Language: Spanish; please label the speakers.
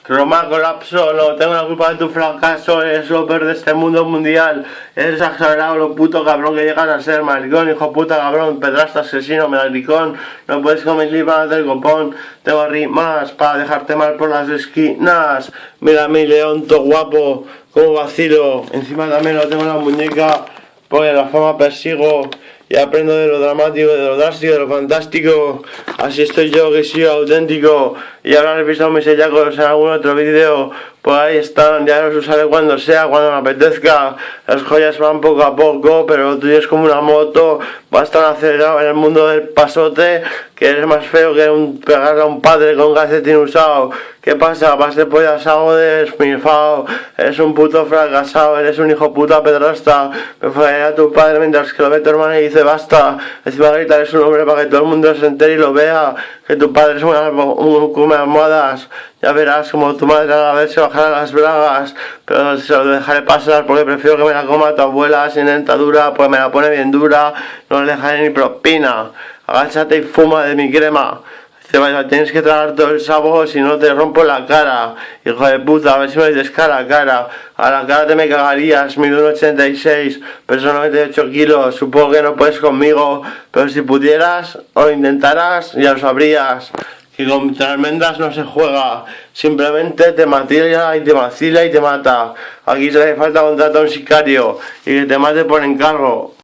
Speaker 1: Roma colapso, no tengo la culpa de tu fracaso, eres lo peor de este mundo mundial, eres exagerado, lo puto cabrón que llegas a ser, maricón, hijo puta cabrón, pedrasta, asesino, maricón, no puedes comer libras del copón, tengo rimas para dejarte mal por las esquinas, mira mi león todo guapo, como vacilo, encima también lo tengo en la muñeca, porque la fama persigo, y aprendo de lo dramático, de lo drástico, de lo fantástico. Así estoy yo, que soy auténtico. Y ahora he visto mis sellacos en algún otro vídeo. Pues ahí están, ya los usaré cuando sea, cuando me apetezca. Las joyas van poco a poco, pero lo tuyo es como una moto. Vas tan acelerado en el mundo del pasote, que eres más feo que pegarle a un padre con un calcetín usado. ¿Qué pasa? Vas de pollas algo de esmirfao. Eres un puto fracasado, eres un hijo puta pedrasta. Me fallaré a tu padre mientras que lo ve tu hermana y dice basta. Encima gritaré su nombre para que todo el mundo se entere y lo vea. Que tu padre es un come almohadas. Ya verás como tu madre a la vez se bajará las bragas. Pero se lo dejaré pasar porque prefiero que me la coma tu abuela sin dentadura, pues me la pone bien dura. No le dejaré ni propina. Agáchate y fuma de mi crema. Tienes que tragar todo el sabor, si no te rompo la cara. Hijo de puta, a ver si me dices cara a cara. A la cara te me cagarías, mido 1,86, peso 98 kilos. Supongo que no puedes conmigo, pero si pudieras o lo intentaras, ya lo sabrías. Que contra almendras no se juega, simplemente te matilla y te vacila y te mata. Aquí se le falta contratar a un sicario y que te mate por encargo.